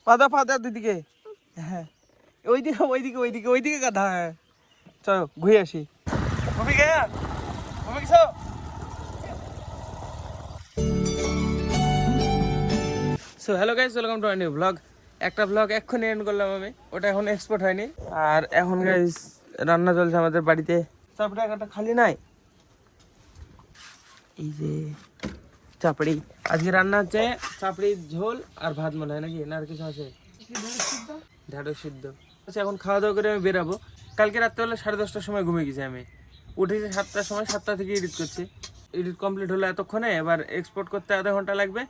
পাদা দিদিকে। হ্যাঁ ওইদিকে গাধা। হ্যাঁ চলো ঘুরে আসি। ঘুমি গেয়া ঘুমি গেছো? So hello guys, welcome to a new blog. একটা ব্লগ এক্ষুনি এন্ড করলাম আমি, ওটা এখন এক্সপোর্ট হয়নি। আর এখন গাইস রান্না চলছে আমাদের বাড়িতে। চাপড়ি একটা খালি নাই, এই যে চাপড়ি। আজকে রান্না হচ্ছে চাপড়ির ঝোল আর ভাত মনে হয়, নাকি না আর কিছু আছে? ঢ্যাঁড়স সিদ্ধ। আচ্ছা এখন খাওয়া দাওয়া করে আমি বেরাবো। কালকে রাত্রেবেলা 10:30টার সময় ঘুমিয়ে গেছি আমি, উঠেছি 7টার সময়। 7টা থেকে এডিট করছি, এডিট কমপ্লিট হলো এতক্ষণে। এবার এক্সপোর্ট করতে আধা ঘন্টা লাগবে।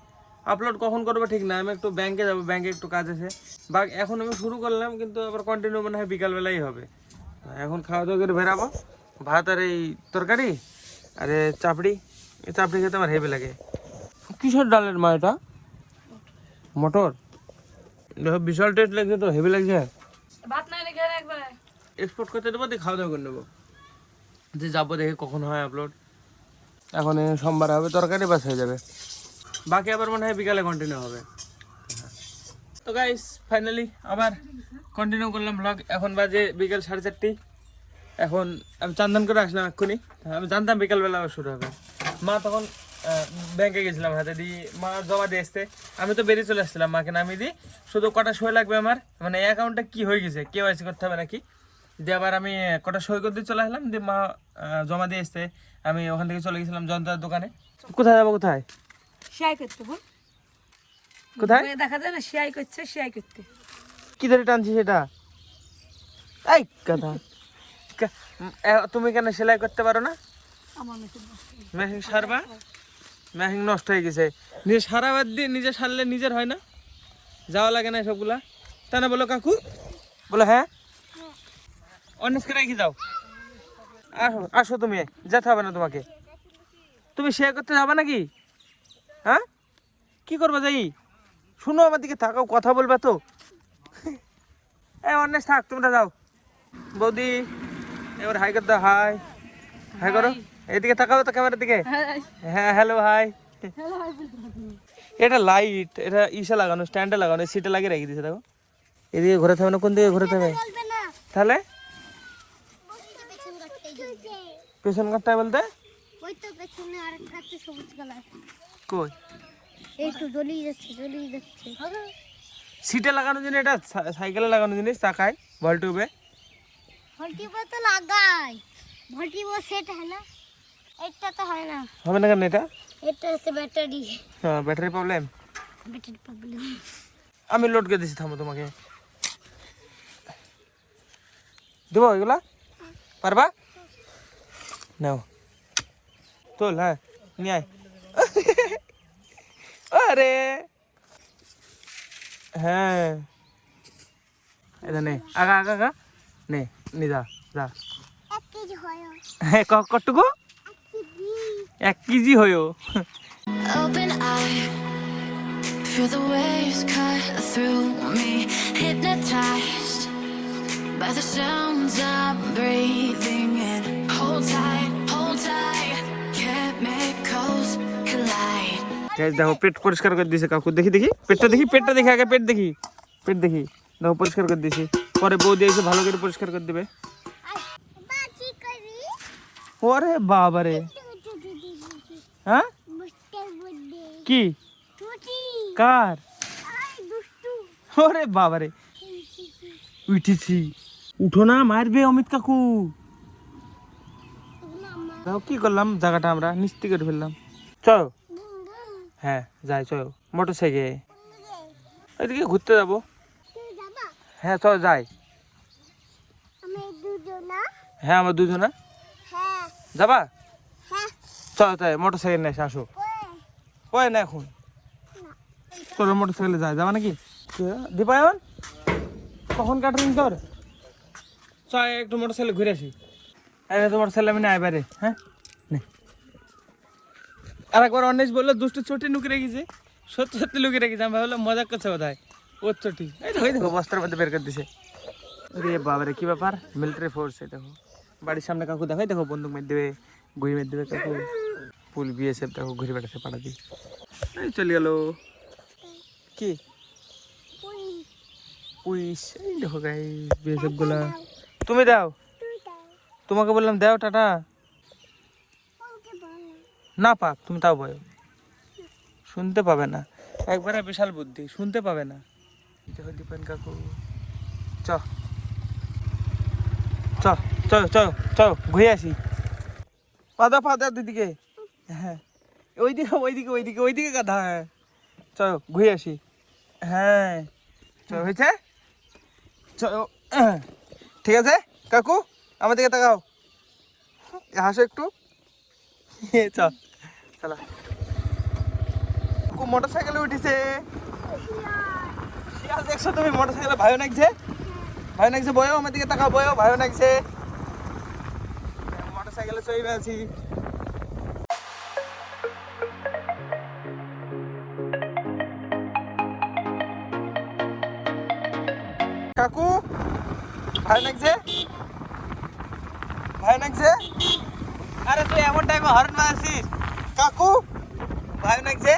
আপলোড কখন করবো ঠিক না, আমি একটু ব্যাংকে যাবো, ব্যাংকে একটু কাজ আছে। বা এখন আমি শুরু করলাম, কিন্তু আবার কন্টিনিউ মনে হয় বিকালবেলাই হবে। এখন খাওয়া দাওয়া করে বেরাবো। ভাত আর এই তরকারি আর চাপড়ি। এই চাপড়ি খেতে আমার হেভি লাগে। কিসের ডালের মা এটা? মটর। দেখো বিশাল টেস্ট লাগছে তো, হেভি লাগছে। এক্সপোর্ট করতে দেবো, দিয়ে খাওয়া দাওয়া করে নেবো। যে যাবো দেখে কখন হয় আপলোড। এখন সোমবার হবে, তরকারি বাস হয়ে যাবে। বাকি আবার মনে হয় বিকালে কন্টিনিউ হবে। তো গাইস ফাইনালি আবার কন্টিনিউ করলাম ব্লগ। এখন বাজে বিকেল 4:30। এখন আমি চান্দান করে আসলাম এক্ষুনি। আমি জানতাম বিকালবেলা আবার শুরু হবে। মা তখন ব্যাংকে গেছিলাম, হাতে দিয়ে মা জমা দিয়ে আসতে। আমি তো বেরিয়ে চলে আসছিলাম, মাকে নামিয়ে দিই। শুধু কটা সই লাগবে আমার, মানে অ্যাকাউন্টটা কি হয়ে গেছে, কেওয়াইসি করতে হবে নাকি। দিয়ে আবার আমি কটা সই করে দিয়ে চলে আসলাম। দিয়ে মা জমা দিয়ে আসতে আমি ওখান থেকে চলে গেছিলাম যন্ত্রের দোকানে। কোথায় যাবো? কোথায় সেয়াই করতে বল? কোথায় দেখা যায় না সেয়াই করছে, সেয়াই করতে। কি ধরে টানছি সেটা? এই কথা, তুমি কেন সেলাই করতে পারো না? আমার মেশিন সারবা, মেশিন নষ্ট হয়ে গেছে। নিজে সারা বাদ দিয়ে নিজে সারলে নিজের হয় না, যাওয়া লাগে না সবগুলা। তা না বলো কাকু? বলো হ্যাঁ। অনেককে রেখে যাও, আসো আসো, তুমি যেতে হবে না তোমাকে। তুমি শেয়ার করতে যাবে নাকি? হ্যাঁ কি করবো যাই? শুনো আমার দিকে থাকাও, কথা বলবা তো। এই অনেক থাক, তোমরা যাও। বৌদি এবার হাই করতে, হাই হাই করো। এদিকে তাকাও তো ক্যামেরার দিকে। হ্যাঁ হ্যালো হাই। এটা লাইট, এটা ইসে লাগানো, স্ট্যান্ডে লাগানো, সিটে লাগিয়ে রেখে দিয়েছে। দেখো এদিকে ঘোরাতে হবে না, কোন দিকে ঘোরাতে হবে তাহলে? পেছন কাটতে বলতে ওই তো পেছনে আরেকটা আছে সবুজ কালার। কই? এই তো জ্বলিয়ে যাচ্ছে। সিটে লাগানো জিনিস, এটা সাইকেলে লাগানো জিনিস, চাকায় ভল টিউবে। ভোল্টিবো তো লাগাই, ভোল্টিবো সেট হয় না, এটা তো হয় না। হবে না কেন? এটা এটা হচ্ছে ব্যাটারি, হ্যাঁ ব্যাটারি প্রবলেম। আমি লোড করে দিচ্ছি, থামো। তোমাকে দেবো এগুলা, পারবা? নাও তোল, হ্যাঁ নিয়ে আয়। আরে হ্যাঁ এটা নে, আগা আগা আগা নে, নি যা যা। 1 কেজি হয়। হ্যাঁ কতটুকু? 1 কেজি হয়ো। Open eye, feel the waves cut through me, hypnotized by the sounds I'm breathing in. Hold tight, chemicals collide. Guys দেখো পেট পরিষ্কার করে দিয়েছে কাকু। দেখি পেটটা দেখি আগে, পেট দেখি দেখো পরিষ্কার করে দিয়েছি। পরে বৌদি এসে ভালো করে পরিষ্কার করে দেবে। বাজি করি ওরে বাবারে, হ্যাঁ কি কার? ওরে বাবারে, উঠেছি। উঠো না, মারবে অমিত কাকু। দেখো কি করলাম, জায়গাটা আমরা নিস্তি করে ফেললাম। চলো হ্যাঁ যাই, চলো মোটর সাইকেল এদিকে ঘুরতে যাবো। হ্যাঁ চলো যাই। হ্যাঁ আমরা দুজনা যাবা। চলো তাই মোটর সাইকেল নিয়ে এসে আসো। ওই না এখন চলো মোটর সাইকেলে যাবা নাকি? দীপায়ন কখন কাটরিং তোর? চল একটু মোটর সাইকেলে ঘুরে আসি। আরে তোমার ছেলে আমি নাই বাইরে। হ্যাঁ আর একবার অনেশ বললো দুষ্টু চটি লুকিয়ে রেখেছে, সত্যি লুকিয়ে রেখেছে। আমি ভাবলাম মজা করছে বোধহয় ওর চটি। এই দেখো বস্তার মধ্যে বের করে দিছে। রে বাবারে কি ব্যাপার, মিলিটারি ফোর্স। এই দেখো বাড়ির সামনে কাকু, দেখো দেখো বন্দুক মেরে দেবে, গুড়ি মেরে দেবে কাকু। ফুল বিএসএফ দেখো ঘুরে বেড়াচ্ছে পাড়া দিয়ে। এই চলে গেল। কি পুইশ এই দেখো গাইস বিএসএফ গুলা তুমি দাও তোমাকে বললাম দাও টাটা না পাক তুমি তাও বলো শুনতে পাবে না একবারে বিশাল বুদ্ধি শুনতে পাবে না দেখো দীপেন কাকু চ চ চ চ চ ঘুরে আসি পাদা পাদা দিদিকে হ্যাঁ ওইদিকে ওইদিকে ওইদিকে ওইদিকে গাধা হ্যাঁ চলো ঘুরে আসি হ্যাঁ চলো হয়েছে চলো ঠিক আছে কাকু আমার দিকে তাকাও হাসো একটু চল চলো কাকু মোটর সাইকেলে উঠেছে শিয়াল দেখছো তুমি মোটর সাইকেলে ভাইও নাকছে বয়ও আমার দিকে তাকাও বয়ও ভাইও নাকছে মোটর সাইকেলে চলে আছি কাকু ভাই নাকছে আরে তুই এমন টাইমে হর্ন মারছিস কাকু ভাই নাকছে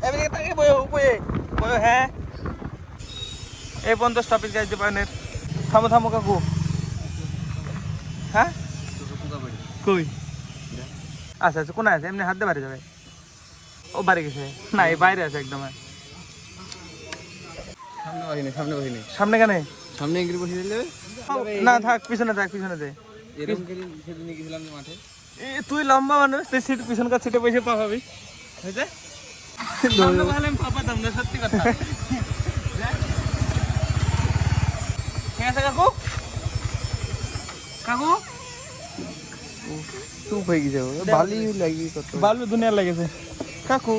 এমনি তাকে বয়ো বয়ো হ্যাঁ এই পর্যন্ত স্টপেজ গাইজ দীপায়নের থামো থামো কাকু হ্যাঁ কই আচ্ছা আচ্ছা কোন আছে এমনি হাত দিয়ে বাড়ি যাবে ও বাড়ি গেছে না এই বাইরে আছে একদম সামনে বাহিনী সামনে কেন সামনে এগিয়ে বসে দিলে না থাক পিছনে দে এরকম করে সেদিন গেছিলাম মাঠে তুই লম্বা মানুষ তুই সিট পিছনকার সিটে বসে পা পাবি হয়েছে পাপাতাম না সত্যি কথা ঠিক আছে কাকু কাকু চুপ হয়ে গেছে বালি লাগি কত বালু দুনিয়ার লেগেছে কাকু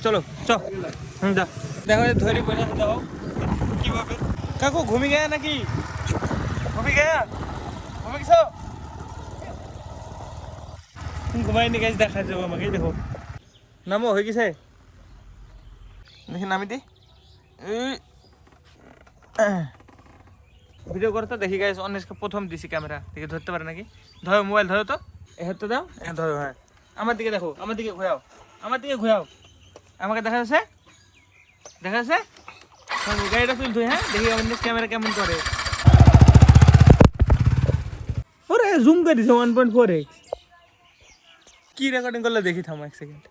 চলো চ যা দেখো ধরে বসে দাও কিভাবে কাকু ঘুমি গেয়া নাকি ঘুমি গেছো ঘুমাইনি গেছে দেখা যাবো আমাকে দেখো নামো হয়ে গেছে দেখি নামি দি ভিডিও করতে দেখি গাইস অনেককে প্রথম দিছি ক্যামেরা দেখে ধরতে পারে নাকি ধরো মোবাইল ধরো তো এ হাতে দাও ধরো হ্যাঁ আমার দিকে দেখো আমার দিকে ঘুরাও আমাকে দেখা যাচ্ছে গাড়িটা তুলতো হ্যাঁ দেখি আমাদের ক্যামেরা কেমন করে ওরে জুম করে দিছে 1.4x কি রেকর্ডিং করলে দেখি থাম এক সেকেন্ড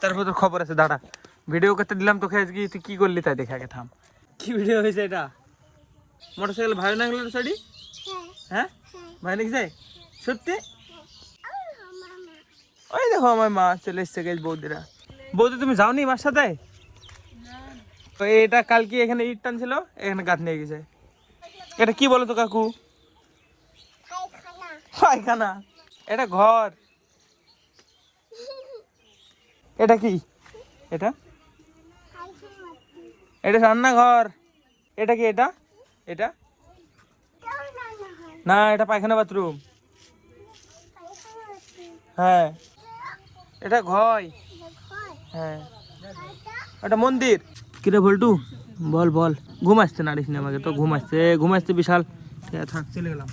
তারপর তোর খবর আছে দাঁড়া ভিডিও করতে দিলাম তোকে আজকে তুই কি করলি তাই দেখে আগে থাম কি ভিডিও হয়েছে এটা মোটরসাইকেল ভাই না গেল সাইডি হ্যাঁ ভাই নাকি সত্যি ওই দেখো আমার মা চলে এসছে গেছে বৌদি তুমি যাওনি মার সাথে এটা কালকে এখানে ইট টানছিল এখানে গাছ নিয়ে গেছে এটা কি বলো তো কাকু পায়খানা এটা ঘর এটা কি এটা রান্নাঘর এটা কি এটা না এটা পায়খানা বাথরুম হ্যাঁ এটা ঘর হ্যাঁ এটা মন্দির কিরে বল্টু বল ঘুম আসছে নাড়িস না আমাকে তো ঘুম আসছে বিশাল থাক চলে গেলাম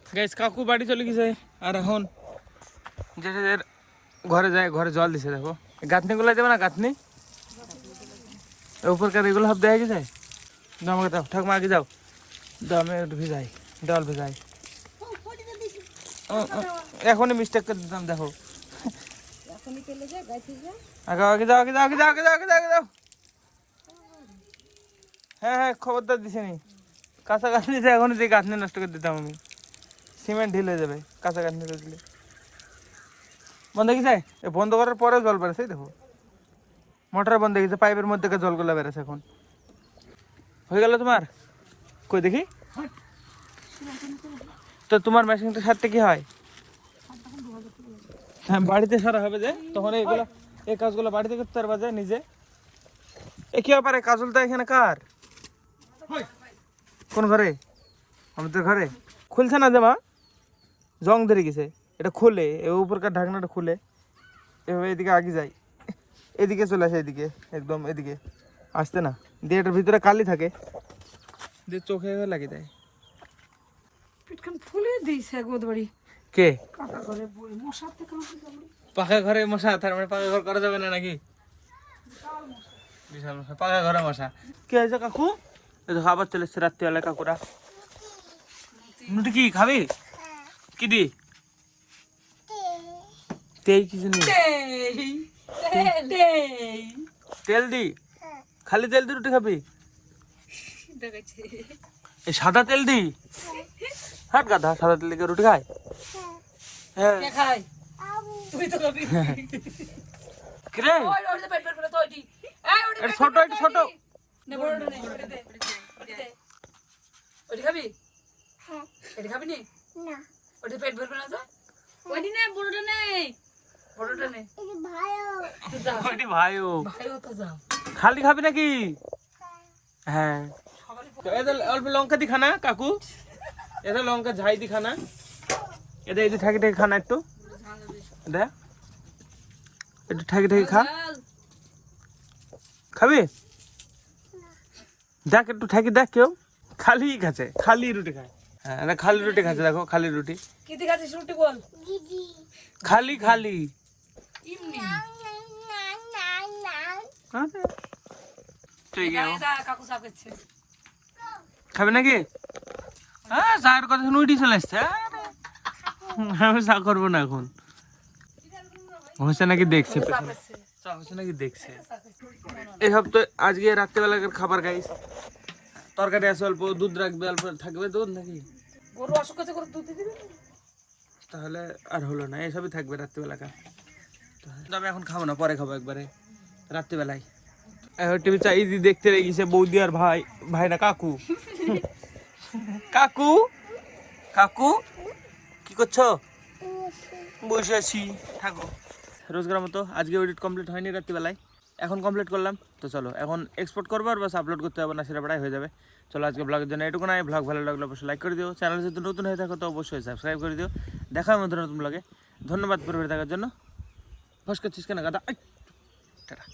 গাইস কাকু বাড়ি চলে গেছে আর এখন যে ঘরে জল দিছে দেখো গাঁথনিগুলো দেবে না গাঁথনি উপরকার এগুলো সব দেখা গেছে আমাকে দাও ঠাকুমা আগে যাও আমি একটু ভিজাই জল ভিজাই এখনই মিস্টেক করে দিতাম দেখো আগে যাও হ্যাঁ খবরদার দিছে নি কাঁচা গাঁথনিতে এখনই দিয়ে গাঁথনি নষ্ট করে দিতাম আমি সিমেন্ট ঢিল হয়ে যাবে কাঁচা গাঁথনিতে দিলে বন্ধ গেছে বন্ধ করার পরেও জল বেড়েছে দেখো মোটর বন্ধ গেছে পাইপের মধ্যে জলগুলো বেড়েছে এখন হয়ে গেল তোমার কই দেখি তো তোমার মেশিনটা সারতে কি হয় হ্যাঁ বাড়িতে সারা হবে যে তখন এই কাজগুলো বাড়িতে করতে পারবা যে নিজে এ কি ব্যাপারে কাজলটা এখানে কার কোন ঘরে আমাদের ঘরে খুলছে না যে মা জং ধরে গেছে এটা খুলে উপরকার ঢাকনাটা খুলে এভাবে এদিকে আগে যাই এদিকে চলে আসে এদিকে একদম এদিকে আসতে না দিয়ে এটার ভিতরে কালি থাকে দিয়ে চোখে লাগিয়ে দেয় পিটখান ফুলে দিয়েছে গোদবাড়ি কে পাকা ঘরে বই মশা থেকে পাকা ঘরে মশা তার মানে পাকা ঘর করা যাবে না নাকি বিশাল মশা পাকা ঘরে মশা কি হয়েছে কাকু এই দেখো আবার চলে এসছে রাত্রিবেলা কাকুরা। নুটি কি খাবি? কি দি? তেই কিছু নেই, তেল দি, খালি তেল দি রুটি খাবি? এই সাদা তেল দি? হাট গাধা, সাদা তেল দিয়ে রুটি খায়? হ্যাঁ কিরে এটা ছোট, এটা ছোট। খাবি এটা খাবি নি না ওটা পেট ভরবে না? যা ওইটি নেই, বড়টা নেই, বড়টা নেই। এই ভাইও ওইটি ভাইও ভাইও তো যাও। খালি খাবি নাকি? হ্যাঁ এটা অল্প লঙ্কা দি খানা কাকু, এটা লঙ্কা ঝাই দি খানা, এটা এই ঠাকি ঠাকি খানা একটু দেখ, একটু ঠাকি ঠাকি খা। খাবি? দেখ একটু ঠাকি দেখ, কেউ খালি খাচ্ছে, খালি রুটি খায়। হ্যাঁ এটা খালি রুটি খাচ্ছে, দেখো খালি রুটি, কি দেখাচ্ছিস রুটি বল? দিদি খালি খালি। ইমনি ঠিক আছে যা কাকু সাপ করছে। খাবে নাকি? হ্যাঁ চায়ের কথা শুনে উঠি চলে আসছে। আমি চা করবো না এখন, হচ্ছে নাকি দেখছে পেছনে। চা হচ্ছে নাকি দেখছে। এইসব তো আজকে রাত্রেবেলাকার খাবার গাইস। তরকারি আছে অল্প, দুধ রাখবে অল্প, থাকবে দুধ নাকি? গরু অসুখ আছে, গরু দুধ দিবি? তাহলে আর হলো না, এসবই থাকবে রাত্রিবেলাকার। তো আমি এখন খাবো না, পরে খাবো একবারে রাত্রিবেলায়। টিভি চাই দেখতে লেগেছে বৌদি আর ভাই, ভাই না কাকু। কাকু কাকু কি করছো? বসে আছি, থাকো। রোজগার মতো আজকে এডিট কমপ্লিট হয়নি রাত্রিবেলায়, এখন কমপ্লিট করলাম। তো চলো এখন এক্সপোর্ট করবো আর বাস আপলোড করতে হবে না, সেটা পড়াই হয়ে যাবে। চলো আজকে ব্লগের জন্য এটুকু নাই। ব্লগ ভালো লাগলে অবশ্যই লাইক করে দিও, চ্যানেল যদি নতুন হয়ে থাকো তো অবশ্যই সাবস্ক্রাইব করে দিও। দেখা হবে নতুন ব্লগে। ধন্যবাদ পরিবার দেখার জন্য। ফস করছিস কেন গাদা? টাটা।